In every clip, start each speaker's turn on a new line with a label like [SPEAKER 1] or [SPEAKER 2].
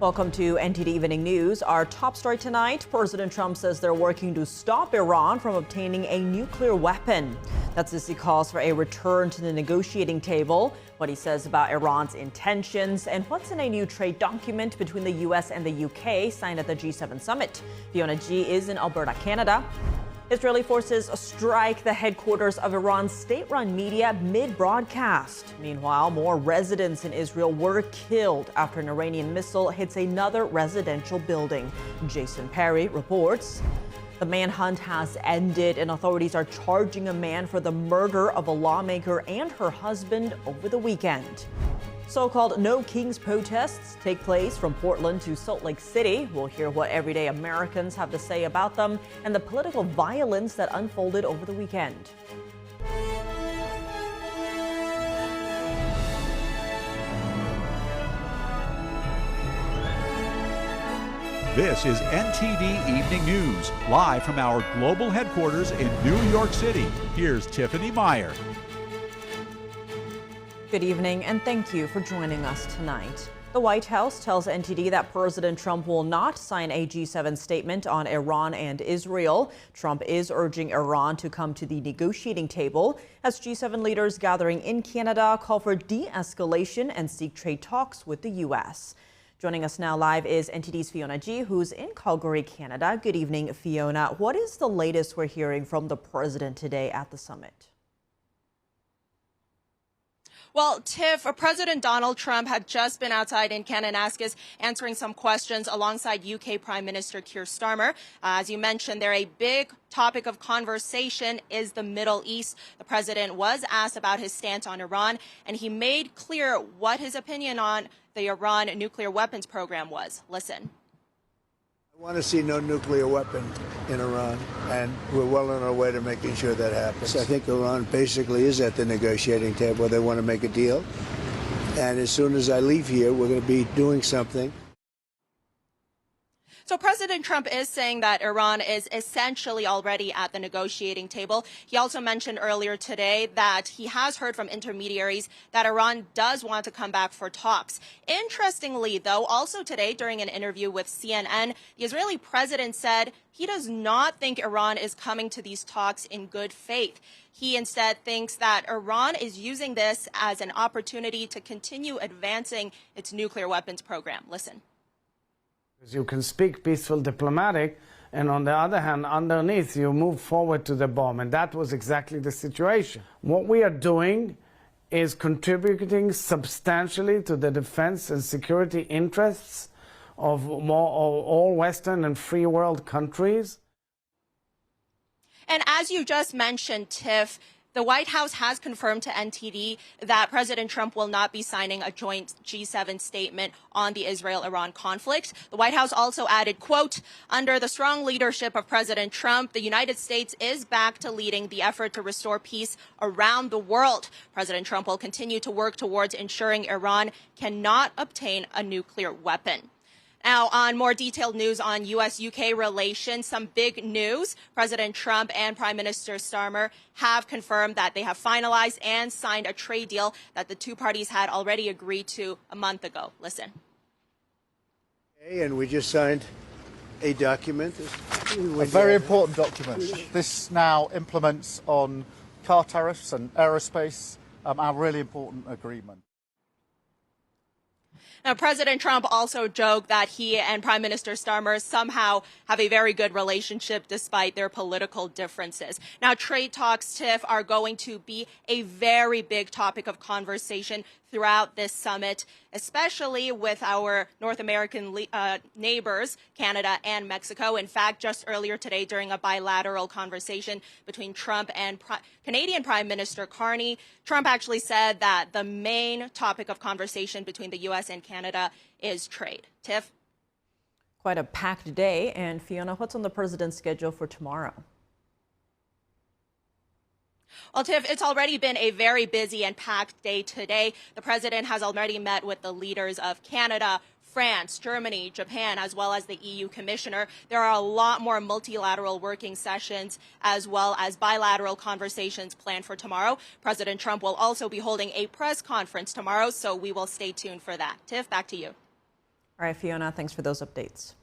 [SPEAKER 1] Welcome to NTD Evening News. Our top story tonight, President Trump says they're working to stop Iran from obtaining a nuclear weapon. That's as he calls for a return to the negotiating table, what he says about Iran's intentions, and what's in a new trade document between the U.S. and the U.K. signed at the G7 summit. Fiona G. is in Alberta, Canada. Israeli forces strike the headquarters of Iran's state-run media mid-broadcast. Meanwhile, more residents in Israel were killed after an Iranian missile hits another residential building. Jason Perry reports. The manhunt has ended and authorities are charging a man for the murder of a lawmaker and her husband over the weekend. So-called No Kings protests take place from Portland to Salt Lake City. We'll hear what everyday Americans have to say about them and the political violence that unfolded over the weekend.
[SPEAKER 2] This is NTD Evening News, live from our global headquarters in New York City. Here's Tiffany Meyer.
[SPEAKER 1] Good evening, and thank you for joining us tonight. The White House tells NTD that President Trump will not sign a G7 statement on Iran and Israel. Trump is urging Iran to come to the negotiating table as G7 leaders gathering in Canada call for de-escalation and seek trade talks with the U.S. Joining us now live is NTD's Fiona G., who's in Calgary, Canada. Good evening, Fiona. What is the latest we're hearing from the president today at the summit?
[SPEAKER 3] Well, Tiff, President Donald Trump had just been outside in Kananaskis answering some questions alongside UK Prime Minister Keir Starmer. As you mentioned, a big topic of conversation is the Middle East. The president was asked about his stance on Iran, and he made clear what his opinion on the Iran nuclear weapons program was. Listen.
[SPEAKER 4] I want to see no nuclear weapon in Iran, and we're well on our way to making sure that happens. I think Iran basically is at the negotiating table. They want to make a deal. And as soon as I leave here, we're going to be doing something.
[SPEAKER 3] So President Trump is saying that Iran is essentially already at the negotiating table. He also mentioned earlier today that he has heard from intermediaries that Iran does want to come back for talks. Interestingly, though, also today during an interview with CNN, the Israeli president said he does not think Iran is coming to these talks in good faith. He instead thinks that Iran is using this as an opportunity to continue advancing its nuclear weapons program. Listen.
[SPEAKER 5] You can speak peaceful diplomatic, and on the other hand, underneath, you move forward to the bomb. And that was exactly the situation. What we are doing is contributing substantially to the defense and security interests of all Western and free world countries.
[SPEAKER 3] And as you just mentioned, Tiff, the White House has confirmed to NTD that President Trump will not be signing a joint G7 statement on the Israel-Iran conflict. The White House also added, quote, under the strong leadership of President Trump, the United States is back to leading the effort to restore peace around the world. President Trump will continue to work towards ensuring Iran cannot obtain a nuclear weapon. Now, on more detailed news on U.S.-UK relations, some big news. President Trump and Prime Minister Starmer have confirmed that they have finalized and signed a trade deal that the two parties had already agreed to a month ago. Listen.
[SPEAKER 4] And we just signed a document.
[SPEAKER 6] A very important document. This now implements on car tariffs and aerospace, our really important agreement.
[SPEAKER 3] Now, President Trump also joked that he and Prime Minister Starmer somehow have a very good relationship despite their political differences. Now, trade talks, Tiff, are going to be a very big topic of conversation throughout this summit, especially with our North American neighbors, Canada and Mexico. In fact, just earlier today during a bilateral conversation between Trump and Canadian Prime Minister Carney, Trump actually said that the main topic of conversation between the U.S. and Canada is trade. Tiff?
[SPEAKER 1] Quite a packed day. And Fiona, what's on the president's schedule for tomorrow?
[SPEAKER 3] Well, Tiff, it's already been a very busy and packed day today. The president has already met with the leaders of Canada, France, Germany, Japan, as well as the EU commissioner. There are a lot more multilateral working sessions as well as bilateral conversations planned for tomorrow. President Trump will also be holding a press conference tomorrow, so we will stay tuned for that. Tiff, back to you.
[SPEAKER 1] All right, Fiona, thanks for those updates.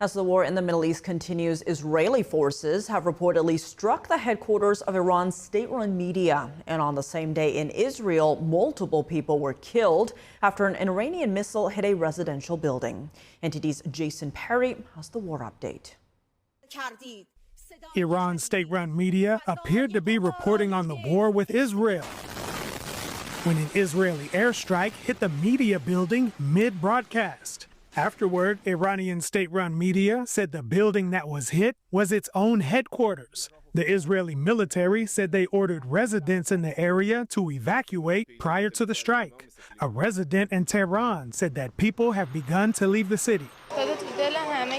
[SPEAKER 1] As the war in the Middle East continues, Israeli forces have reportedly struck the headquarters of Iran's state-run media. And on the same day in Israel, multiple people were killed after an Iranian missile hit a residential building. NTD's Jason Perry has the war update.
[SPEAKER 7] Iran's state-run media appeared to be reporting on the war with Israel when an Israeli airstrike hit the media building mid-broadcast. Afterward, Iranian state-run media said the building that was hit was its own headquarters. The Israeli military said they ordered residents in the area to evacuate prior to the strike. A resident in Tehran said that people have begun to leave the city.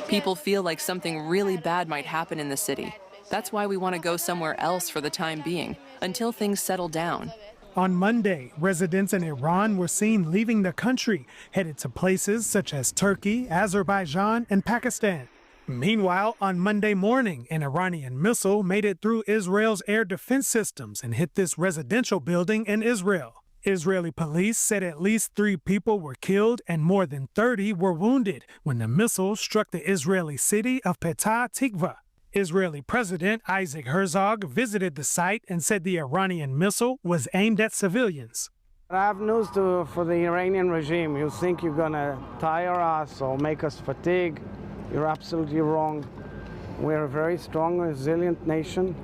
[SPEAKER 8] People feel like something really bad might happen in the city. That's why we want to go somewhere else for the time being, until things settle down.
[SPEAKER 7] On Monday, residents in Iran were seen leaving the country, headed to places such as Turkey, Azerbaijan, and Pakistan. Meanwhile, on Monday morning, an Iranian missile made it through Israel's air defense systems and hit this residential building in Israel. Israeli police said at least 3 people were killed and more than 30 were wounded when the missile struck the Israeli city of Petah Tikva. Israeli President Isaac Herzog visited the site and said the Iranian missile was aimed at civilians.
[SPEAKER 5] I have news for the Iranian regime. You think you're going to tire us or make us fatigue? You're absolutely wrong. We're a very strong, resilient nation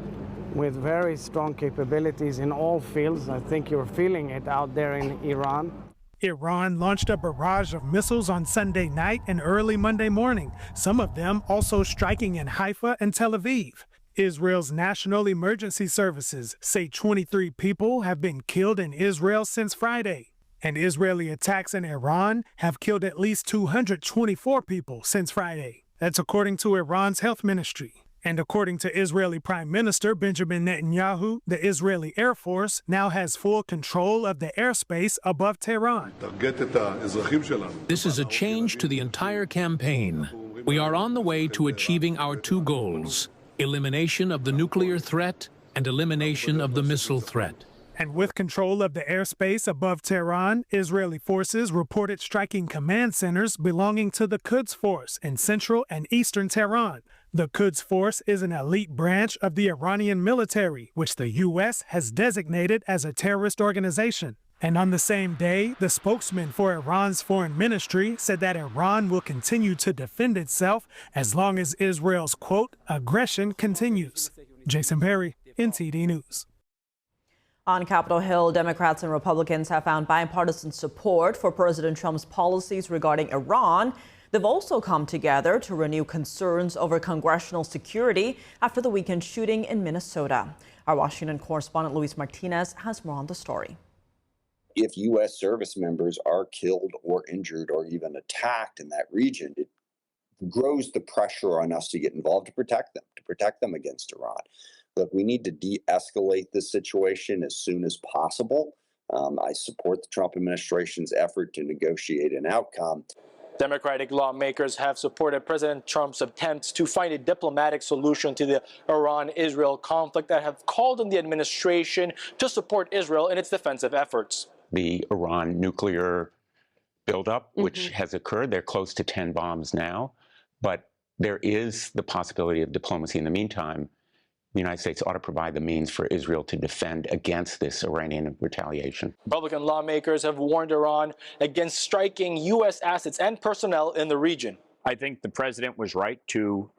[SPEAKER 5] with very strong capabilities in all fields. I think you're feeling it out there in Iran.
[SPEAKER 7] Iran launched a barrage of missiles on Sunday night and early Monday morning, some of them also striking in Haifa and Tel Aviv. Israel's National Emergency Services say 23 people have been killed in Israel since Friday. And Israeli attacks in Iran have killed at least 224 people since Friday. That's according to Iran's health ministry. And according to Israeli Prime Minister Benjamin Netanyahu, the Israeli Air Force now has full control of the airspace above Tehran.
[SPEAKER 9] This is a change to the entire campaign. We are on the way to achieving our 2 goals: elimination of the nuclear threat and elimination of the missile threat.
[SPEAKER 7] And with control of the airspace above Tehran, Israeli forces reported striking command centers belonging to the Quds Force in central and eastern Tehran. The Quds Force is an elite branch of the Iranian military, which the U.S. has designated as a terrorist organization. And on the same day, the spokesman for Iran's foreign ministry said that Iran will continue to defend itself as long as Israel's, quote, aggression continues. Jason Perry, NTD News.
[SPEAKER 1] On Capitol Hill, Democrats and Republicans have found bipartisan support for President Trump's policies regarding Iran. They've also come together to renew concerns over congressional security after the weekend shooting in Minnesota. Our Washington correspondent Luis Martinez has more on the story.
[SPEAKER 10] If U.S. service members are killed or injured or even attacked in that region, it grows the pressure on us to get involved to protect them against Iran. Look, we need to de-escalate this situation as soon as possible. I support the Trump administration's effort to negotiate an outcome.
[SPEAKER 11] Democratic lawmakers have supported President Trump's attempts to find a diplomatic solution to the Iran-Israel conflict that have called on the administration to support Israel in its defensive efforts.
[SPEAKER 12] The Iran nuclear buildup, which has occurred, they're close to 10 bombs now, but there is the possibility of diplomacy in the meantime. The United States ought to provide the means for Israel to defend against this Iranian retaliation.
[SPEAKER 11] Republican lawmakers have warned Iran against striking U.S. assets and personnel in the region.
[SPEAKER 13] I think the president was right to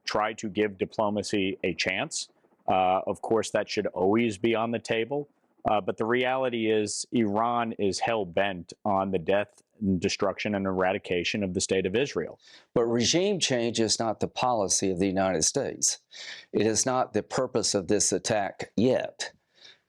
[SPEAKER 13] try to give diplomacy a chance. Of course, that should always be on the table. But the reality is Iran is hell-bent on the death, destruction, and eradication of the state of Israel.
[SPEAKER 14] But regime change is not the policy of the United States. It is not the purpose of this attack yet.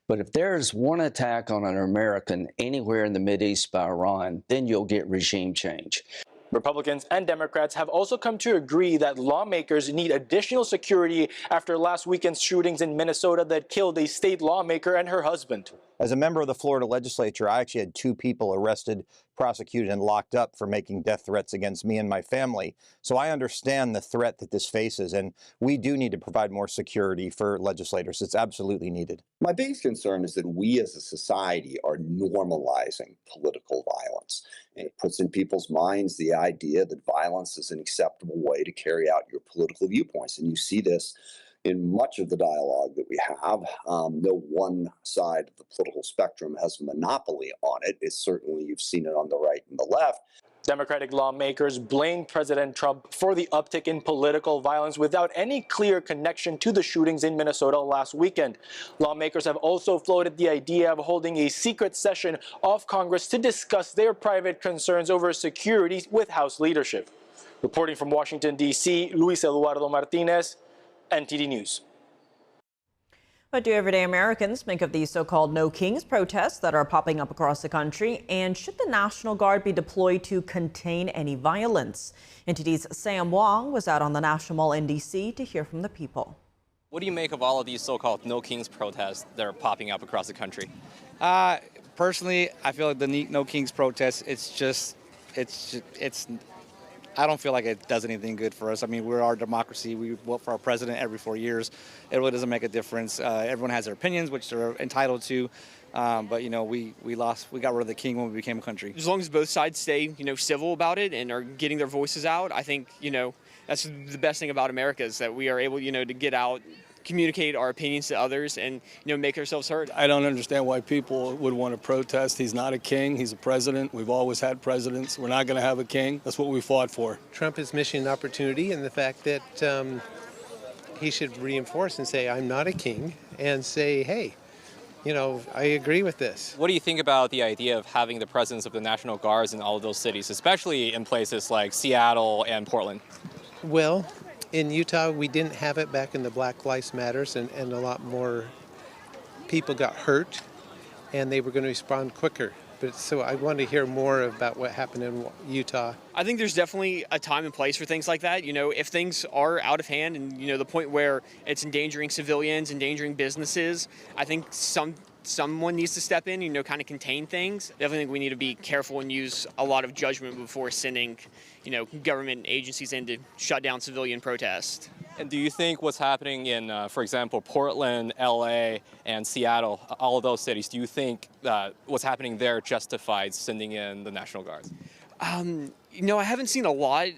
[SPEAKER 14] But if there is one attack on an American anywhere in the Mideast by Iran, then you'll get regime change.
[SPEAKER 11] Republicans and Democrats have also come to agree that lawmakers need additional security after last weekend's shootings in Minnesota that killed a state lawmaker and her husband.
[SPEAKER 15] As a member of the Florida legislature, I actually had 2 people arrested prosecuted and locked up for making death threats against me and my family. So I understand the threat that this faces, and we do need to provide more security for legislators. It's absolutely needed.
[SPEAKER 10] My biggest concern is that we as a society are normalizing political violence. And it puts in people's minds the idea that violence is an acceptable way to carry out your political viewpoints. And you see this in much of the dialogue that we have. No one side of the political spectrum has a monopoly on it. It's certainly, you've seen it on the right and the left.
[SPEAKER 11] Democratic lawmakers blamed President Trump for the uptick in political violence without any clear connection to the shootings in Minnesota last weekend. Lawmakers have also floated the idea of holding a secret session of Congress to discuss their private concerns over security with House leadership. Reporting from Washington, D.C., Luis Eduardo Martinez, NTD News.
[SPEAKER 1] What do everyday Americans think of these so-called No Kings protests that are popping up across the country? And should the National Guard be deployed to contain any violence? NTD's Sam Wong was out on the National Mall in D.C. to hear from the people.
[SPEAKER 16] What do you make of all of these so-called No Kings protests that are popping up across the country?
[SPEAKER 17] Personally, I feel like the No Kings protests, I don't feel like it does anything good for us. I mean, we're our democracy. We vote for our president every 4 years. It really doesn't make a difference. Everyone has their opinions, which they're entitled to. But, you know, we got rid of the king when we became a country.
[SPEAKER 18] As long as both sides stay, civil about it and are getting their voices out, I think, that's the best thing about America is that we are able, to get out, communicate our opinions to others and, make ourselves heard.
[SPEAKER 19] I don't understand why people would want to protest. He's not a king. He's a president. We've always had presidents. We're not going to have a king. That's what we fought for.
[SPEAKER 20] Trump is missing an opportunity, and the fact that he should reinforce and say, I'm not a king, and say, hey, I agree with this.
[SPEAKER 16] What do you think about the idea of having the presence of the National Guards in all of those cities, especially in places like Seattle and Portland?
[SPEAKER 20] Well, in Utah, we didn't have it back in the Black Lives Matters, and a lot more people got hurt, and they were going to respond quicker. But so I want to hear more about what happened in Utah.
[SPEAKER 18] I think there's definitely a time and place for things like that. If things are out of hand and, the point where it's endangering civilians, endangering businesses, I think someone needs to step in, kind of contain things. Definitely think we need to be careful and use a lot of judgment before sending, government agencies in to shut down civilian protests.
[SPEAKER 16] And do you think what's happening in, for example, Portland, LA, and Seattle, all of those cities, do you think what's happening there justifies sending in the National Guard?
[SPEAKER 18] I haven't seen a lot.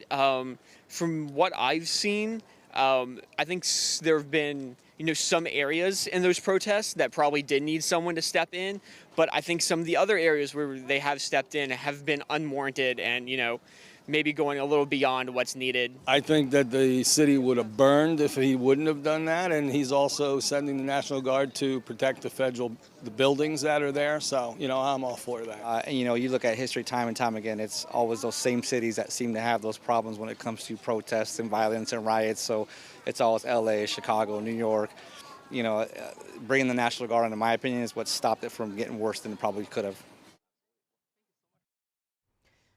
[SPEAKER 18] From what I've seen, I think there have been some areas in those protests that probably did need someone to step in. But I think some of the other areas where they have stepped in have been unwarranted and, maybe going a little beyond what's needed.
[SPEAKER 19] I think that the city would have burned if he wouldn't have done that. And he's also sending the National Guard to protect the buildings that are there. So, I'm all for that.
[SPEAKER 17] You look at history time and time again, it's always those same cities that seem to have those problems when it comes to protests and violence and riots. So it's always LA, Chicago, New York. Bringing the National Guard, in my opinion, is what stopped it from getting worse than it probably could have.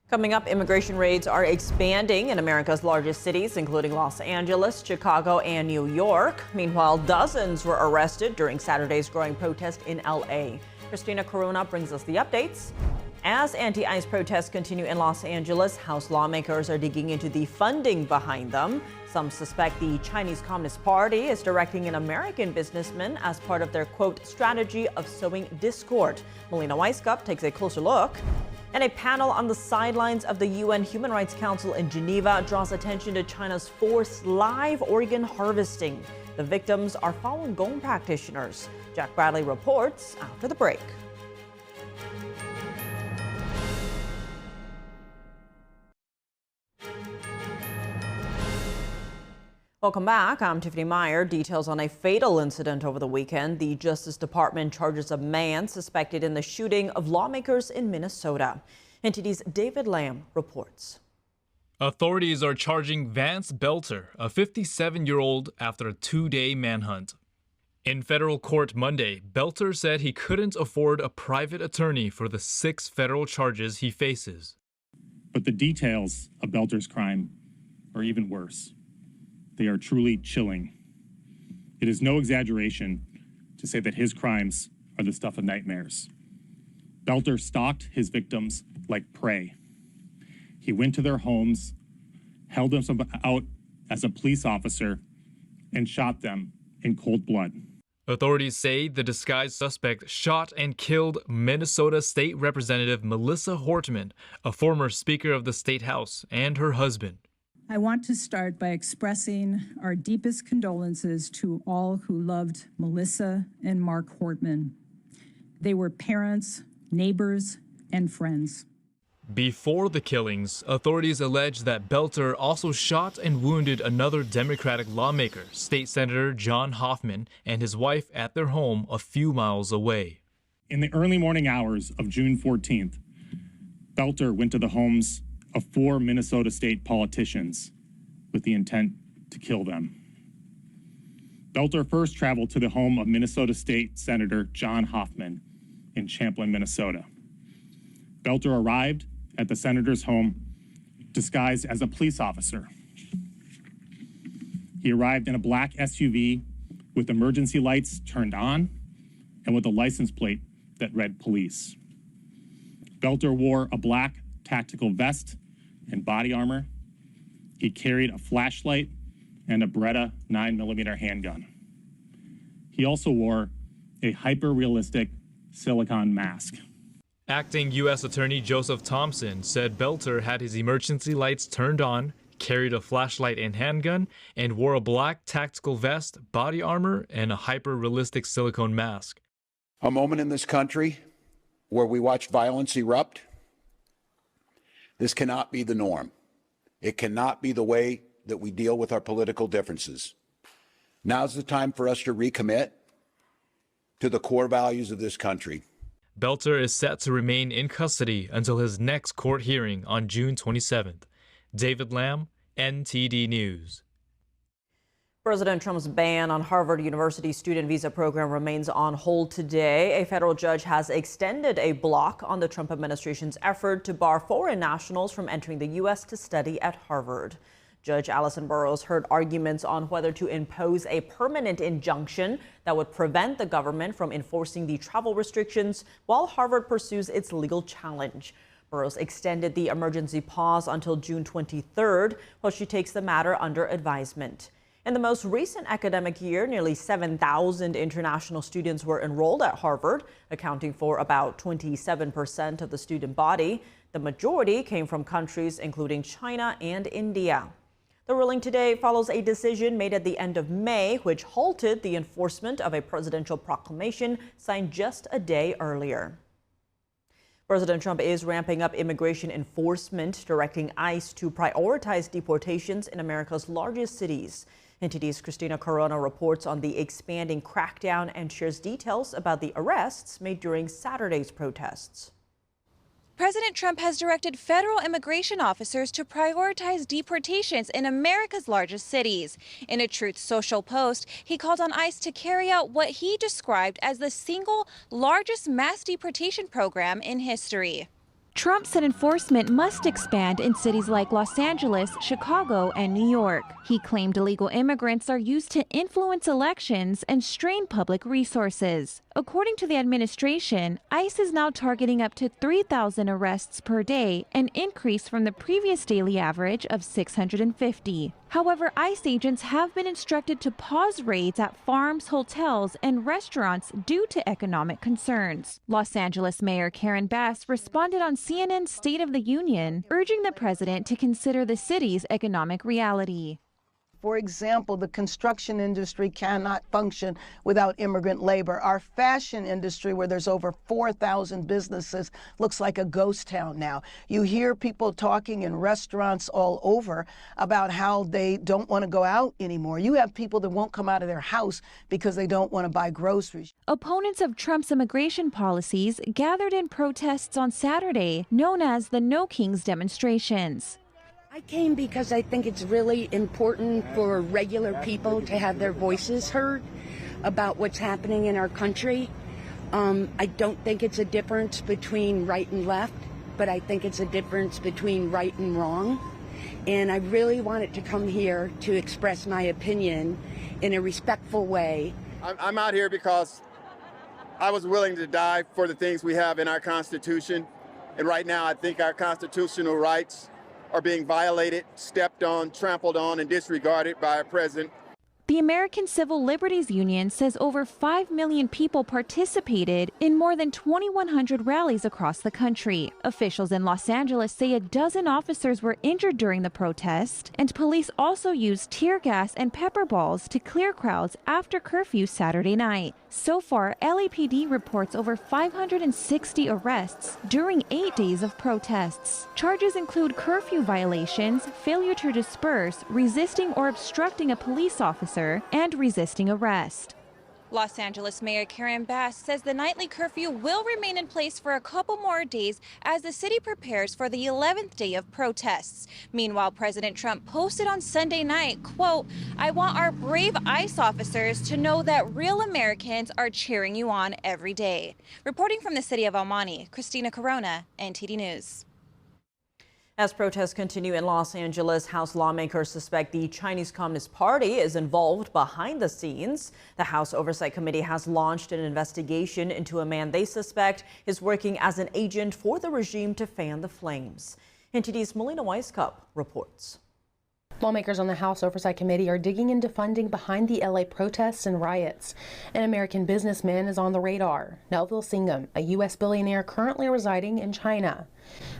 [SPEAKER 1] Coming up, immigration raids are expanding in America's largest cities, including Los Angeles, Chicago, and New York. Meanwhile, dozens were arrested during Saturday's growing protest in LA. Christina Corona brings us the updates. As anti-ICE protests continue in Los Angeles, House lawmakers are digging into the funding behind them. Some suspect the Chinese Communist Party is directing an American businessman as part of their, quote, strategy of sowing discord. Melina Weisskopf takes a closer look. And a panel on the sidelines of the UN Human Rights Council in Geneva draws attention to China's forced live organ harvesting. The victims are Falun Gong practitioners. Jack Bradley reports after the break. Welcome back. I'm Tiffany Meyer. Details on a fatal incident over the weekend. The Justice Department charges a man suspected in the shooting of lawmakers in Minnesota. NTD's David Lamb reports.
[SPEAKER 21] Authorities are charging Vance Belter, a 57-year-old, after a two-day manhunt. In federal court Monday, Belter said he couldn't afford a private attorney for the 6 federal charges he faces.
[SPEAKER 22] But the details of Belter's crime are even worse. They are truly chilling. It is no exaggeration to say that his crimes are the stuff of nightmares. Belter stalked his victims like prey. He went to their homes, held them out as a police officer, and shot them in cold blood.
[SPEAKER 21] Authorities say the disguised suspect shot and killed Minnesota State Representative Melissa Hortman, a former Speaker of the State House, and her husband.
[SPEAKER 2] I want to start by expressing our deepest condolences to all who loved Melissa and Mark Hortman. They were parents, neighbors, and friends.
[SPEAKER 21] Before the killings, authorities allege that Belter also shot and wounded another Democratic lawmaker, State Senator John Hoffman, and his wife at their home a few miles away.
[SPEAKER 22] In the early morning hours of June 14th, Belter went to the homes of 4 Minnesota state politicians with the intent to kill them. Belter first traveled to the home of Minnesota State Senator John Hoffman in Champlin, Minnesota. Belter arrived at the senator's home disguised as a police officer. He arrived in a black SUV with emergency lights turned on and with a license plate that read police. Belter wore a black tactical vest and body armor. He carried a flashlight and a Beretta 9mm handgun. He also wore a hyper-realistic silicone mask.
[SPEAKER 21] Acting U.S. Attorney Joseph Thompson said Belter had his emergency lights turned on, carried a flashlight and handgun, and wore a black tactical vest, body armor, and a hyper-realistic silicone mask.
[SPEAKER 4] A moment in this country where we watch violence erupt. This cannot be the norm. It cannot be the way that we deal with our political differences. Now's the time for us to recommit to the core values of this country.
[SPEAKER 21] Belter is set to remain in custody until his next court hearing on June 27th. David Lamb, NTD News.
[SPEAKER 1] President Trump's ban on Harvard University student visa program remains on hold today. A federal judge has extended a block on the Trump administration's effort to bar foreign nationals from entering the U.S. to study at Harvard. Judge Allison Burroughs heard arguments on whether to impose a permanent injunction that would prevent the government from enforcing the travel restrictions while Harvard pursues its legal challenge. Burroughs extended the emergency pause until June 23rd while she takes the matter under advisement. In the most recent academic year, nearly 7,000 international students were enrolled at Harvard, accounting for about 27% of the student body. The majority came from countries including China and India. The ruling today follows a decision made at the end of May, which halted the enforcement of a presidential proclamation signed just a day earlier. President Trump is ramping up immigration enforcement, directing ICE to prioritize deportations in America's largest cities. NTD's Christina Corona reports on the expanding crackdown and shares details about the arrests made during Saturday's protests.
[SPEAKER 23] President Trump has directed federal immigration officers to prioritize deportations in America's largest cities. In a Truth Social post, he called on ICE to carry out what he described as the single largest mass deportation program in history. Trump said enforcement must expand in cities like Los Angeles, Chicago, and New York. He claimed illegal immigrants are used to influence elections and strain public resources. According to the administration, ICE is now targeting up to 3,000 arrests per day, an increase from the previous daily average of 650. However, ICE agents have been instructed to pause raids at farms, hotels, and restaurants due to economic concerns. Los Angeles Mayor Karen Bass responded on CNN's State of the Union, urging the president to consider the city's economic reality.
[SPEAKER 24] For example, the construction industry cannot function without immigrant labor. Our fashion industry, where there's over 4,000 businesses, looks like a ghost town now. You hear people talking in restaurants all over about how they don't want to go out anymore. You have people that won't come out of their house because they don't want to buy groceries.
[SPEAKER 23] Opponents of Trump's immigration policies gathered in protests on Saturday, known as the No Kings demonstrations.
[SPEAKER 25] I came because I think it's really important for regular people to have their voices heard about what's happening in our country. I don't think it's a difference between right and left, but I think it's a difference between right and wrong. And I really wanted to come here to express my opinion in a respectful way.
[SPEAKER 26] I'm out here because
[SPEAKER 3] I was willing to die for the things we have in our Constitution. And right now, I think our constitutional rights are being violated, stepped on, trampled on, and disregarded by our president.
[SPEAKER 23] The American Civil Liberties Union says over 5 million people participated in more than 2,100 rallies across the country. Officials in Los Angeles say a dozen officers were injured during the protest, and police also used tear gas and pepper balls to clear crowds after curfew Saturday night. So far, LAPD reports over 560 arrests during 8 days of protests. Charges include curfew violations, failure to disperse, resisting or obstructing a police officer, and resisting arrest. Los Angeles Mayor Karen Bass says the nightly curfew will remain in place for a couple more days as the city prepares for the 11th day of protests. Meanwhile, President Trump posted on Sunday night, quote, "I want our brave ICE officers to know that real Americans are cheering you on every day." Reporting from the city of El Monte, Christina Corona, NTD News.
[SPEAKER 1] As protests continue in Los Angeles, House lawmakers suspect the Chinese Communist Party is involved behind the scenes. The House Oversight Committee has launched an investigation into a man they suspect is working as an agent for the regime to fan the flames. NTD's Melina Weisskopf reports.
[SPEAKER 5] Lawmakers on the House Oversight Committee are digging into funding behind the LA protests and riots. An American businessman is on the radar, Melville Singham, a U.S. billionaire currently residing in China.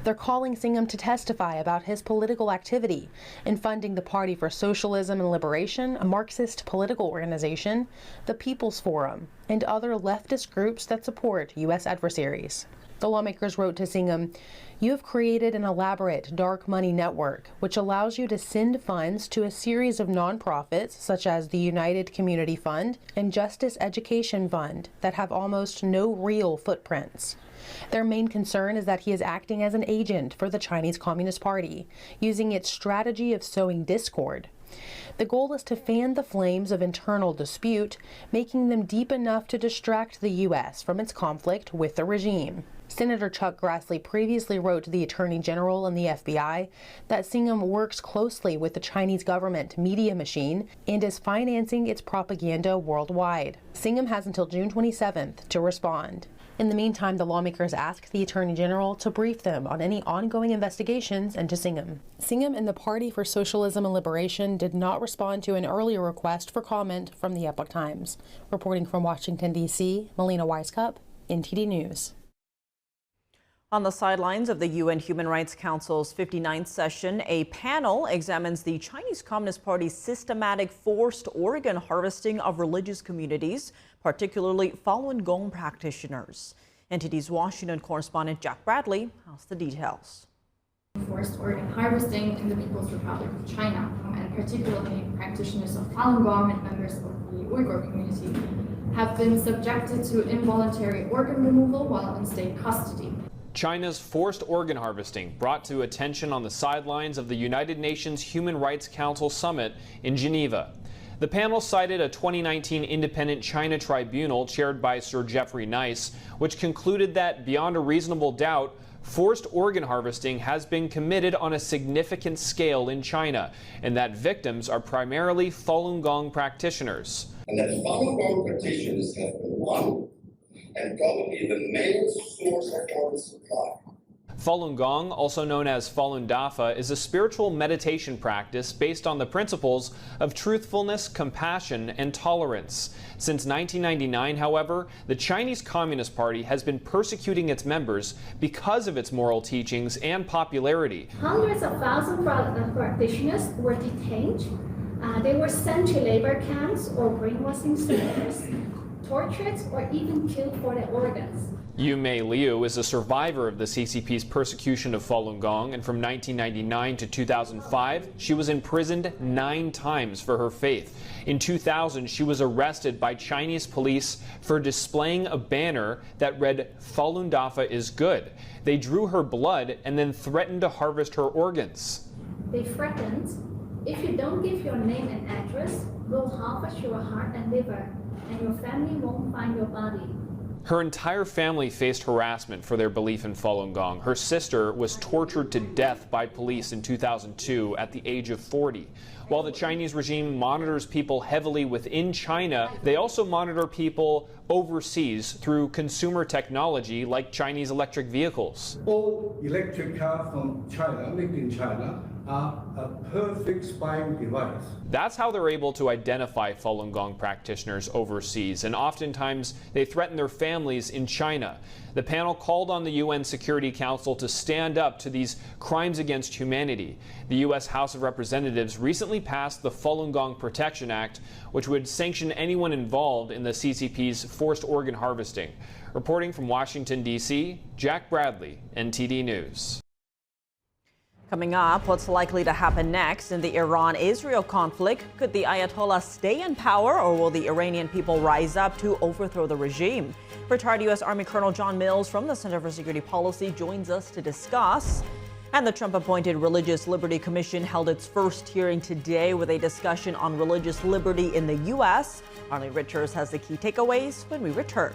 [SPEAKER 5] They're calling Singham to testify about his political activity in funding the Party for Socialism and Liberation, a Marxist political organization, the People's Forum, and other leftist groups that support U.S. adversaries. The lawmakers wrote to Singham, "You have created an elaborate dark money network which allows you to send funds to a series of nonprofits such as the United Community Fund and Justice Education Fund that have almost no real footprints." Their main concern is that he is acting as an agent for the Chinese Communist Party, using its strategy of sowing discord. The goal is to fan the flames of internal dispute, making them deep enough to distract the U.S. from its conflict with the regime. Senator Chuck Grassley previously wrote to the Attorney General and the FBI that Singham works closely with the Chinese government media machine and is financing its propaganda worldwide. Singham has until June 27th to respond. In the meantime, the lawmakers asked the Attorney General to brief them on any ongoing investigations into Singham. Singham and the Party for Socialism and Liberation did not respond to an earlier request for comment from the Epoch Times. Reporting from Washington, D.C., Melina Weisskopf, NTD News.
[SPEAKER 1] On the sidelines of the UN Human Rights Council's 59th session, a panel examines the Chinese Communist Party's systematic forced organ harvesting of religious communities, particularly Falun Gong practitioners. NTD's Washington correspondent Jack Bradley has the details.
[SPEAKER 6] Forced organ harvesting in the People's Republic of China, and particularly practitioners of Falun Gong and members of the Uyghur community, have been subjected to involuntary organ removal while in state custody.
[SPEAKER 8] China's forced organ harvesting brought to attention on the sidelines of the United Nations Human Rights Council Summit in Geneva. The panel cited a 2019 independent China tribunal chaired by Sir Geoffrey Nice, which concluded that, beyond a reasonable doubt, forced organ harvesting has been committed on a significant scale in China, and that victims are primarily Falun Gong practitioners.
[SPEAKER 9] And that Falun Gong practitioners have been one and probably the main source of organ supply.
[SPEAKER 8] Falun Gong, also known as Falun Dafa, is a spiritual meditation practice based on the principles of truthfulness, compassion, and tolerance. Since 1999, however, the Chinese Communist Party has been persecuting its members because of its moral teachings and popularity.
[SPEAKER 6] Hundreds of thousands of practitioners were detained. They were sent to labor camps or brainwashing centers, tortured, or even killed for their organs.
[SPEAKER 8] Yu Mei Liu is a survivor of the CCP's persecution of Falun Gong, and from 1999 to 2005, she was imprisoned 9 times for her faith. In 2000, she was arrested by Chinese police for displaying a banner that read, "Falun Dafa is good." They drew her blood and then threatened to harvest her organs.
[SPEAKER 6] They threatened, "If you don't give your name and address, we'll harvest your heart and liver, and your family won't find your body."
[SPEAKER 8] Her entire family faced harassment for their belief in Falun Gong. Her sister was tortured to death by police in 2002 at the age of 40. While the Chinese regime monitors people heavily within China, they also monitor people overseas through consumer technology like Chinese electric vehicles.
[SPEAKER 7] All electric cars from China, made in China, are a perfect spying device.
[SPEAKER 8] That's how they're able to identify Falun Gong practitioners overseas, and oftentimes they threaten their families in China. The panel called on the UN Security Council to stand up to these crimes against humanity. The U.S. House of Representatives recently passed the Falun Gong Protection Act, which would sanction anyone involved in the CCP's forced organ harvesting. Reporting from Washington, D.C., Jack Bradley, NTD News.
[SPEAKER 1] Coming up, what's likely to happen next in the Iran-Israel conflict? Could the Ayatollah stay in power, or will the Iranian people rise up to overthrow the regime? Retired U.S. Army Colonel John Mills from the Center for Security Policy joins us to discuss. And the Trump-appointed Religious Liberty Commission held its first hearing today with a discussion on religious liberty in the U.S. Arlene Richards has the key takeaways when we return.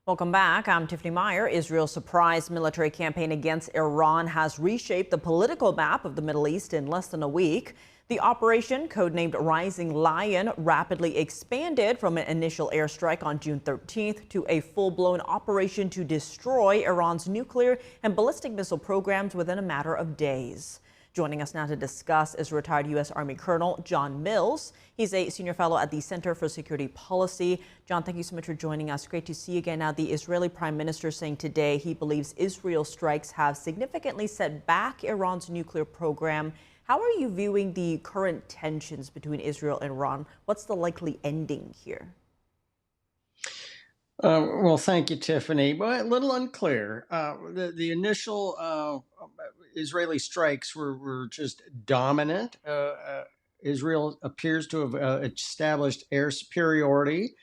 [SPEAKER 1] Welcome back. I'm Tiffany Meyer. Israel's surprise military campaign against Iran has reshaped the political map of the Middle East in less than a week. The operation, codenamed Rising Lion, rapidly expanded from an initial airstrike on June 13th to a full-blown operation to destroy Iran's nuclear and ballistic missile programs within a matter of days. Joining us now to discuss is retired U.S. Army Colonel John Mills. He's a senior fellow at the Center for Security Policy. John, thank you so much for joining us. Great to see you again. Now, the Israeli Prime Minister saying today he believes Israel's strikes have significantly set back Iran's nuclear program. How are you viewing the current tensions between Israel and Iran? What's the likely ending here?
[SPEAKER 12] Well, thank you, Tiffany. Well, a little unclear. The initial Israeli strikes were just dominant. Israel appears to have established air superiority.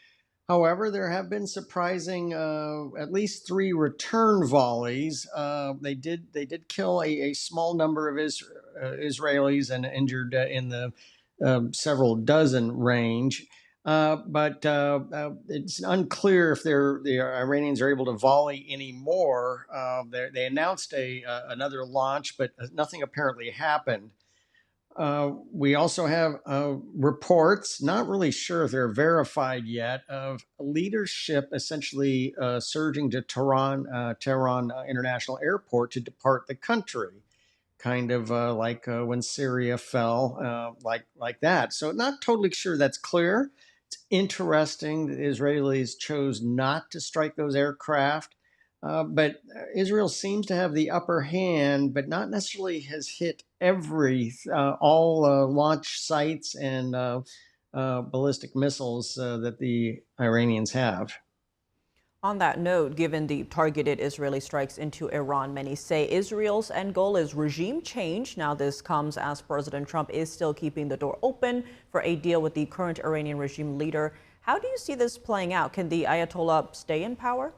[SPEAKER 12] However, there have been surprising at least 3 return volleys. They did kill a small number of Israelis and injured in the several dozen range. But it's unclear if the Iranians are able to volley anymore. They announced another launch, but nothing apparently happened. We also have reports, not really sure if they're verified yet, of leadership essentially surging to Tehran International Airport to depart the country. Kind of like when Syria fell, like that. So not totally sure that's clear. It's interesting that the Israelis chose not to strike those aircraft, but Israel seems to have the upper hand, but not necessarily has hit all launch sites and ballistic missiles that the Iranians have.
[SPEAKER 1] On that note, given the targeted Israeli strikes into Iran, many say Israel's end goal is regime change. Now, this comes as President Trump is still keeping the door open for a deal with the current Iranian regime leader. How do you see this playing out? Can the Ayatollah stay in power?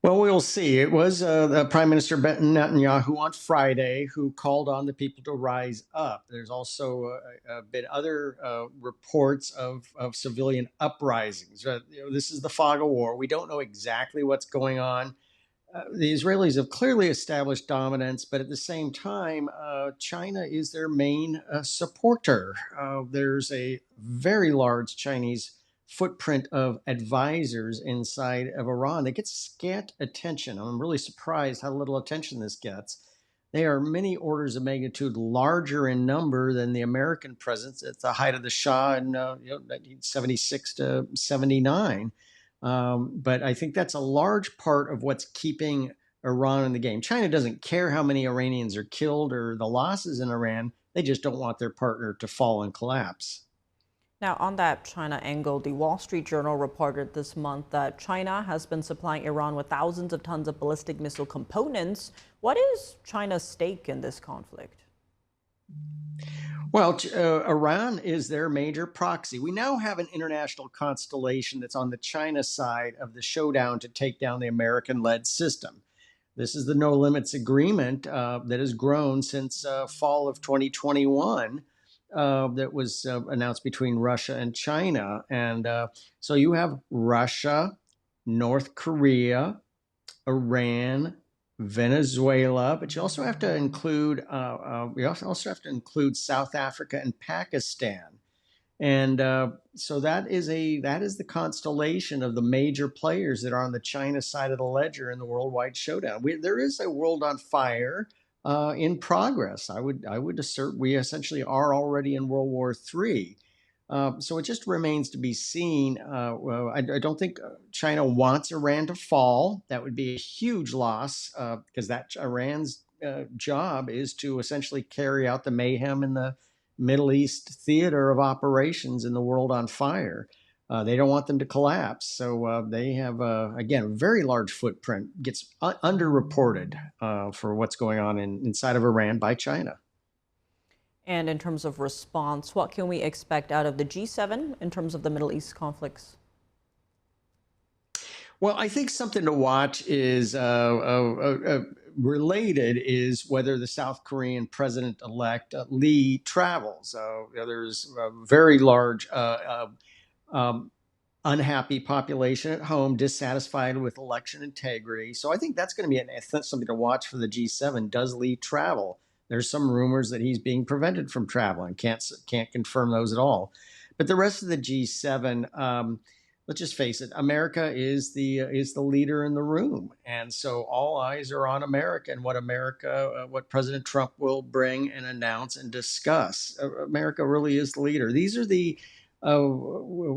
[SPEAKER 12] Well, we'll see. It was the Prime Minister Netanyahu on Friday who called on the people to rise up. There's also been other reports of civilian uprisings. This is the fog of war. We don't know exactly what's going on. The Israelis have clearly established dominance, but at the same time, China is their main supporter. There's a very large Chinese footprint of advisors inside of Iran. They get scant attention. I'm really surprised how little attention this gets. They are many orders of magnitude larger in number than the American presence at the height of the Shah in 1976 to 79. But I think that's a large part of what's keeping Iran in the game. China doesn't care how many Iranians are killed or the losses in Iran. They just don't want their partner to fall and collapse.
[SPEAKER 1] Now, on that China angle, the Wall Street Journal reported this month that China has been supplying Iran with thousands of tons of ballistic missile components. What is China's stake in this conflict?
[SPEAKER 12] Well, Iran is their major proxy. We now have an international constellation that's on the China side of the showdown to take down the American-led system. This is the No Limits Agreement that has grown since fall of 2021. That was announced between Russia and China. And so you have Russia, North Korea, Iran, Venezuela, but you also have to include South Africa and Pakistan. And so that is the constellation of the major players that are on the China side of the ledger in the worldwide showdown. There is a world on fire in progress. I would assert we essentially are already in World War III. So it just remains to be seen. I don't think China wants Iran to fall. That would be a huge loss because that Iran's job is to essentially carry out the mayhem in the Middle East theater of operations in the world on fire. They don't want them to collapse. So they have, again, a very large footprint, gets underreported for what's going on inside of Iran by China.
[SPEAKER 1] And in terms of response, what can we expect out of the G7 in terms of the Middle East conflicts?
[SPEAKER 12] Well, I think something to watch is related is whether the South Korean president-elect Lee travels. There's a very large unhappy population at home, dissatisfied with election integrity. So I think that's going to be something to watch for the G7. Does Lee travel? There's some rumors that he's being prevented from traveling. Can't confirm those at all. But the rest of the G7, let's just face it, America is the leader in the room, and so all eyes are on America and what President Trump will bring and announce and discuss. America really is the leader. These are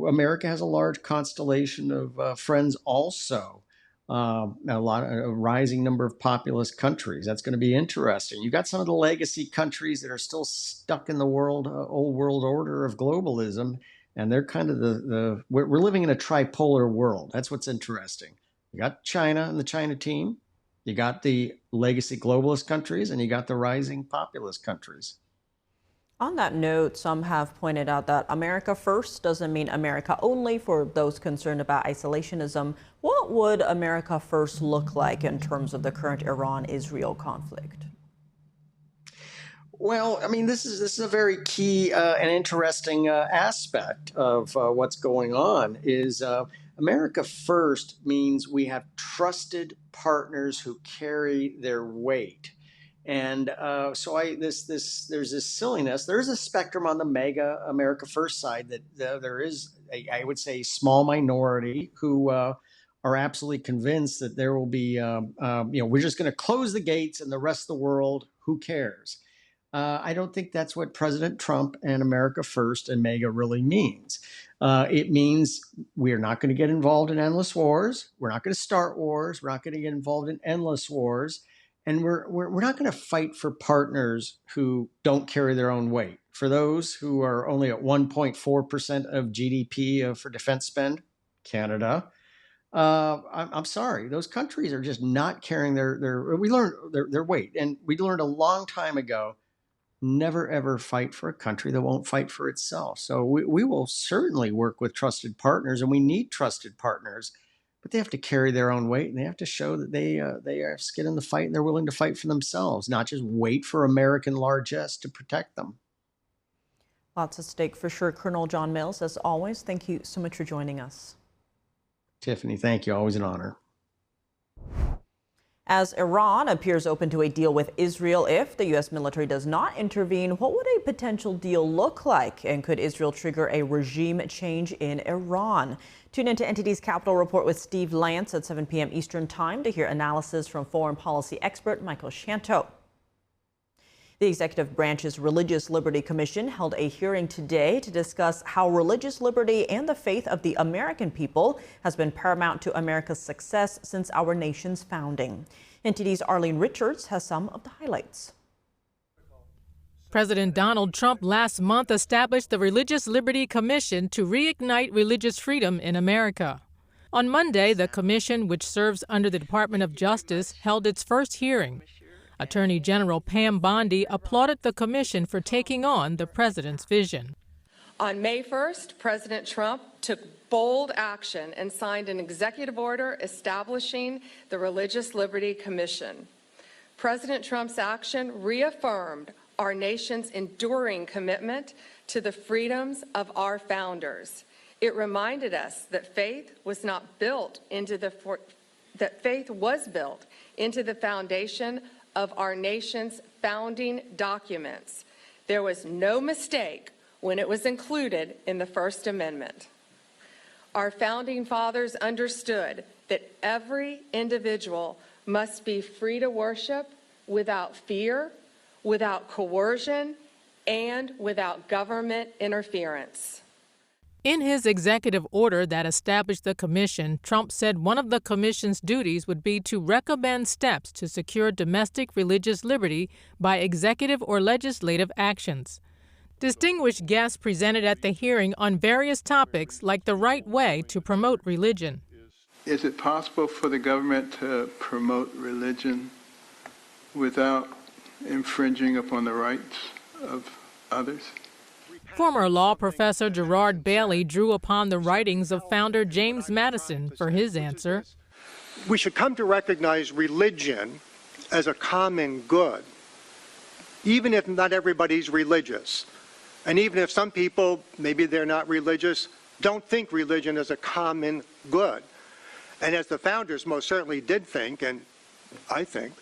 [SPEAKER 12] America has a large constellation of friends also. A rising number of populous countries. That's going to be interesting. You got some of the legacy countries that are still stuck in the old world order of globalism, and they're kind of we're living in a tripolar world. That's what's interesting. You got China and the China team, you got the legacy globalist countries, and you got the rising populist countries.
[SPEAKER 1] On that note, some have pointed out that America first doesn't mean America only for those concerned about isolationism. What would America first look like in terms of the current Iran-Israel conflict?
[SPEAKER 12] Well, I mean, this is a very key and interesting aspect of what's going on. Is America first means we have trusted partners who carry their weight. And so there's this silliness. There's a spectrum on the mega America First side that there is, I would say, a small minority who are absolutely convinced that there will be, we're just going to close the gates and the rest of the world, who cares? I don't think that's what President Trump and America First and MAGA really means. It means we're not going to get involved in endless wars. We're not going to start wars. We're not going to get involved in endless wars. And we're not going to fight for partners who don't carry their own weight. For those who are only at 1.4% of GDP for defense spend, Canada, I'm sorry, those countries are just not carrying their weight. And we learned a long time ago, never ever fight for a country that won't fight for itself. So we will certainly work with trusted partners, and we need trusted partners. But they have to carry their own weight, and they have to show that they have skin in the fight and they're willing to fight for themselves, not just wait for American largesse to protect them.
[SPEAKER 1] Lots at stake for sure. Colonel John Mills, as always, thank you so much for joining us.
[SPEAKER 12] Tiffany, thank you. Always an honor.
[SPEAKER 1] As Iran appears open to a deal with Israel if the U.S. military does not intervene, what would a potential deal look like? And could Israel trigger a regime change in Iran? Tune into NTD's Capital Report with Steve Lance at 7 p.m. Eastern Time to hear analysis from foreign policy expert Michael Shanto. The executive branch's Religious Liberty Commission held a hearing today to discuss how religious liberty and the faith of the American people has been paramount to America's success since our nation's founding. NTD's Arlene Richards has some of the highlights.
[SPEAKER 10] President Donald Trump last month established the Religious Liberty Commission to reignite religious freedom in America. On Monday, the commission, which serves under the Department of Justice, held its first hearing. Attorney General Pam Bondi applauded the commission for taking on the president's vision.
[SPEAKER 11] On May 1st, President Trump took bold action and signed an executive order establishing the Religious Liberty Commission. President Trump's action reaffirmed our nation's enduring commitment to the freedoms of our founders. It reminded us that faith was not built into the that faith was built into the foundation of our nation's founding documents. There was no mistake when it was included in the First Amendment. Our founding fathers understood that every individual must be free to worship without fear, without coercion, and without government interference.
[SPEAKER 10] In his executive order that established the commission, Trump said one of the commission's duties would be to recommend steps to secure domestic religious liberty by executive or legislative actions. Distinguished guests presented at the hearing on various topics like the right way to promote religion.
[SPEAKER 13] Is it possible for the government to promote religion without infringing upon the rights of others?
[SPEAKER 10] Former law professor Gerard Bailey drew upon the writings of founder James Madison for his answer.
[SPEAKER 14] We should come to recognize religion as a common good, even if not everybody's religious. And even if some people, maybe they're not religious, don't think religion is a common good. And as the founders most certainly did think, and I think,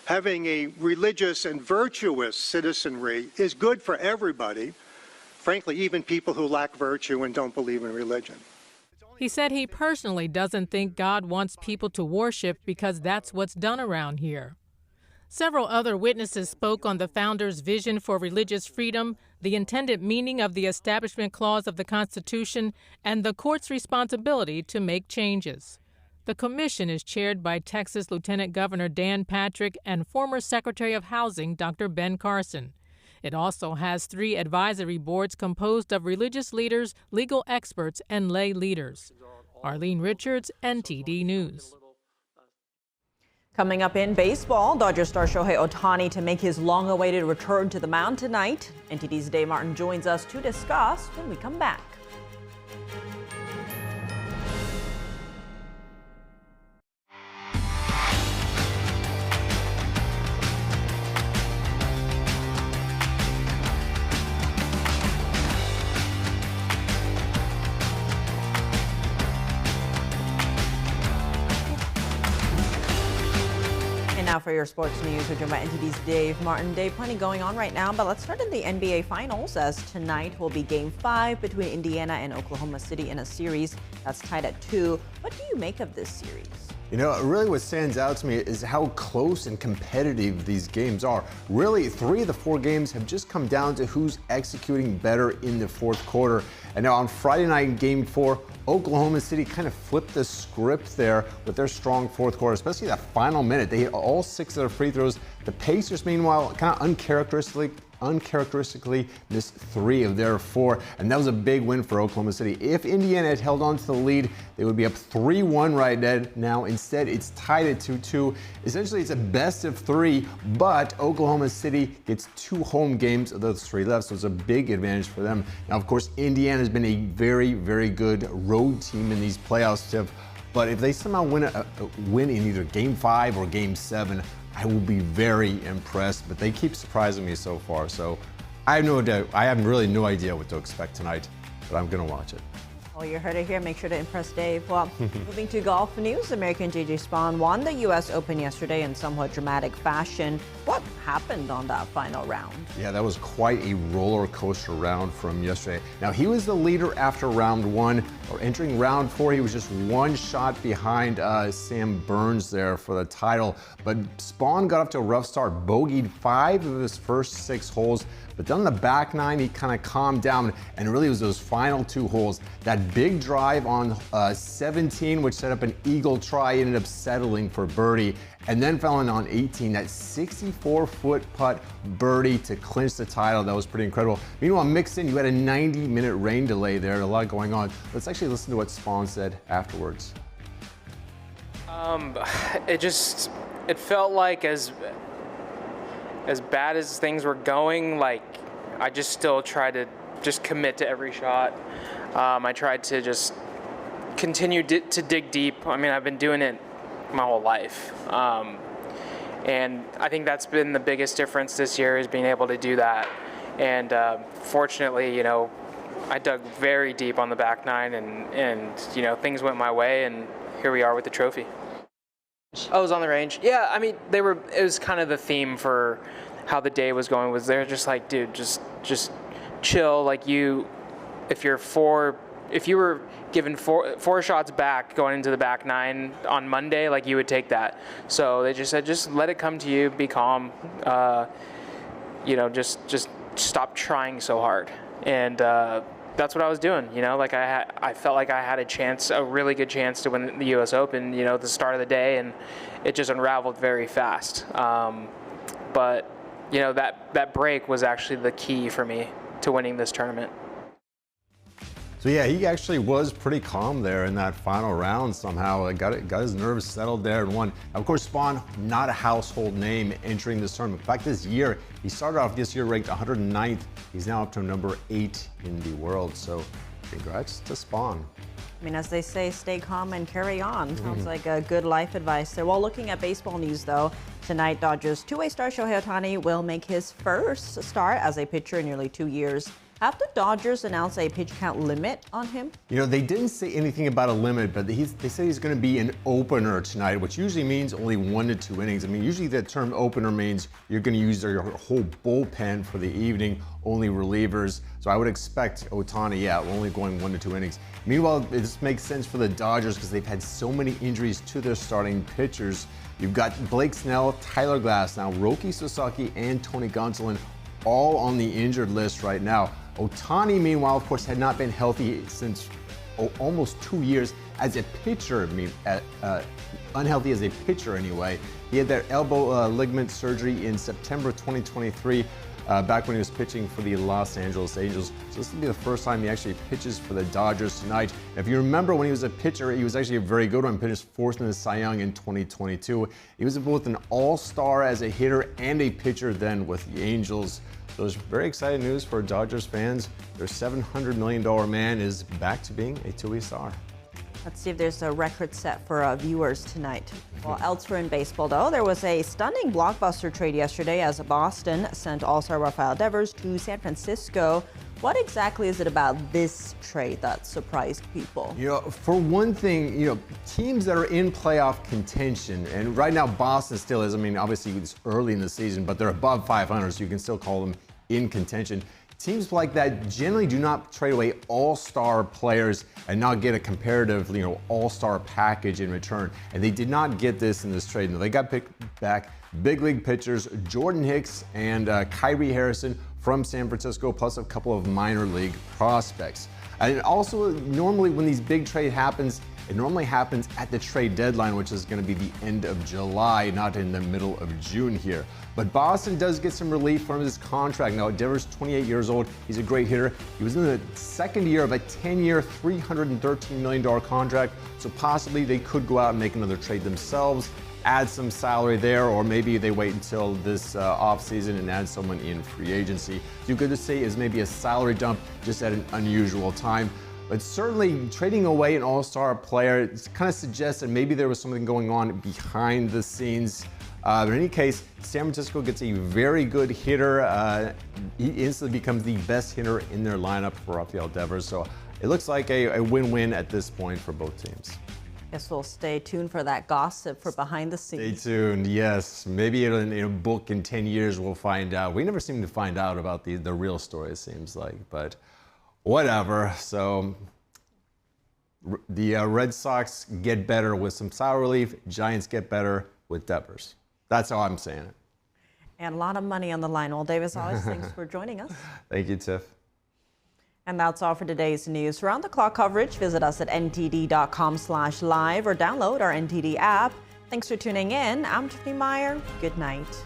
[SPEAKER 14] having a religious and virtuous citizenry is good for everybody, frankly, even people who lack virtue and don't believe in religion.
[SPEAKER 10] He said he personally doesn't think God wants people to worship because that's what's done around here. Several other witnesses spoke on the founders' vision for religious freedom, the intended meaning of the Establishment Clause of the Constitution, and the court's responsibility to make changes. The commission is chaired by Texas Lieutenant Governor Dan Patrick and former Secretary of Housing Dr. Ben Carson. It also has 3 advisory boards composed of religious leaders, legal experts, and lay leaders. Arlene Richards, NTD News.
[SPEAKER 1] Coming up in baseball, Dodgers star Shohei Ohtani to make his long-awaited return to the mound tonight. NTD's Dave Martin joins us to discuss when we come back. Now for your sports news, we're joined by NTD's Dave Martin. Dave, plenty going on right now, but let's start in the NBA Finals, as tonight will be Game 5 between Indiana and Oklahoma City in a series that's tied at 2. What do you make of this series?
[SPEAKER 15] You know, really what stands out to me is how close and competitive these games are. Really, 3 of the 4 games have just come down to who's executing better in the fourth quarter. And now on Friday night in Game 4, Oklahoma City kind of flipped the script there with their strong fourth quarter, especially that final minute. They hit all 6 of their free throws. The Pacers, meanwhile, kind of uncharacteristically missed 3 of their 4, and that was a big win for Oklahoma City. If Indiana had held on to the lead, they would be up 3-1 right now. Instead, it's tied at 2-2. Essentially, it's a best of 3, but Oklahoma City gets 2 home games of those 3 left, so it's a big advantage for them. Now, of course, Indiana has been a very, very good road team in these playoffs, Tiff, but if they somehow win in either Game 5 or Game 7, I will be very impressed, but they keep surprising me so far. So I have no doubt. I have really no idea what to expect tonight, but I'm going to watch it.
[SPEAKER 1] Well, you heard it here. Make sure to impress Dave. Well, moving to golf news, American J.J. Spaun won the U.S. Open yesterday in somewhat dramatic fashion. What happened on that final round?
[SPEAKER 15] Yeah, that was quite a roller coaster round from yesterday. Now, he was the leader after round 1. Or entering round 4, he was just 1 shot behind Sam Burns there for the title. But Spaun got up to a rough start, bogeyed 5 of his first 6 holes. But then on the back 9, he kind of calmed down, and really it was those final 2 holes. That big drive on 17, which set up an eagle try, ended up settling for birdie, and then fell in on 18, that 64-foot putt birdie to clinch the title. That was pretty incredible. Meanwhile, mixed in, you had a 90-minute rain delay there, a lot going on. Let's actually listen to what Spaun said afterwards.
[SPEAKER 16] It felt like as bad as things were going, like I just still tried to just commit to every shot. I tried to just continue to dig deep. I mean, I've been doing it my whole life. And I think that's been the biggest difference this year, is being able to do that. And fortunately, I dug very deep on the back 9 and things went my way, and here we are with the trophy. I was on the range. Yeah, I mean, it was kind of the theme for how the day was going, was they're just like, dude, just chill. Like if you were given four shots back going into the back nine on Monday, like you would take that. So they just said, just let it come to you, be calm, just stop trying so hard. And that's what I was doing, like I felt like I had a really good chance to win the US Open, at the start of the day, and it just unraveled very fast. But that break was actually the key for me to winning this tournament.
[SPEAKER 15] So yeah, he actually was pretty calm there in that final round somehow. Got his nerves settled there and won. Now, of course, Spawn, not a household name entering this tournament. In fact, this year, he started off this year ranked 109th. He's now up to number 8 in the world. So congrats to Spawn.
[SPEAKER 1] I mean, as they say, stay calm and carry on. Sounds like a good life advice there. While looking at baseball news, though, tonight, Dodgers two-way star Shohei Ohtani will make his first start as a pitcher in nearly 2 years. Have the Dodgers announced a pitch count limit on him?
[SPEAKER 15] They didn't say anything about a limit, but they said he's going to be an opener tonight, which usually means only 1 to 2 innings. I mean, usually the term opener means you're going to use your whole bullpen for the evening, only relievers. So I would expect Ohtani, only going 1 to 2 innings. Meanwhile, this makes sense for the Dodgers because they've had so many injuries to their starting pitchers. You've got Blake Snell, Tyler Glasnow, Roki Sasaki, and Tony Gonsolin all on the injured list right now. Ohtani, meanwhile, of course, had not been healthy since almost 2 years as a pitcher. Unhealthy as a pitcher anyway. He had that elbow ligament surgery in September 2023, back when he was pitching for the Los Angeles Angels. So this will be the first time he actually pitches for the Dodgers tonight. If you remember, when he was a pitcher, he was actually a very good one. Finished 4th in the Cy Young in 2022. He was both an all-star as a hitter and a pitcher then with the Angels. So it's very exciting news for Dodgers fans. Their $700 million man is back to being a two-way star.
[SPEAKER 1] Let's see if there's a record set for viewers tonight. Well, elsewhere in baseball, though, there was a stunning blockbuster trade yesterday as Boston sent all-star Rafael Devers to San Francisco. What exactly is it about this trade that surprised people?
[SPEAKER 15] For one thing, teams that are in playoff contention, and right now Boston still is. I mean, obviously it's early in the season, but they're above 500, so you can still call them in contention. Teams like that generally do not trade away all-star players and not get a comparative, all-star package in return. And they did not get this in this trade. No, they got picked back big league pitchers Jordan Hicks and Kyrie Harrison from San Francisco, plus a couple of minor league prospects. And also, normally when these big trade happens, it normally happens at the trade deadline, which is going to be the end of July, not in the middle of June here. But Boston does get some relief from his contract. Now, Devers, 28 years old. He's a great hitter. He was in the second year of a 10-year, $313 million contract. So possibly they could go out and make another trade themselves, add some salary there, or maybe they wait until this offseason and add someone in free agency. So you could say is maybe a salary dump just at an unusual time. But certainly trading away an all-star player kind of suggests that maybe there was something going on behind the scenes. But in any case, San Francisco gets a very good hitter. He instantly becomes the best hitter in their lineup for Rafael Devers. So it looks like a win-win at this point for both teams.
[SPEAKER 1] Guess we'll stay tuned for that gossip for behind the scenes.
[SPEAKER 15] Stay tuned, yes. Maybe in a book in 10 years we'll find out. We never seem to find out about the real story, it seems like. But whatever. So the Red Sox get better with some salary relief. Giants get better with Devers. That's how I'm saying it.
[SPEAKER 1] And a lot of money on the line. Well, Davis, always thanks for joining us.
[SPEAKER 15] Thank you, Tiff.
[SPEAKER 1] And that's all for today's news. For round-the-clock coverage, visit us at ntd.com/live or download our NTD app. Thanks for tuning in. I'm Tiffany Meyer. Good night.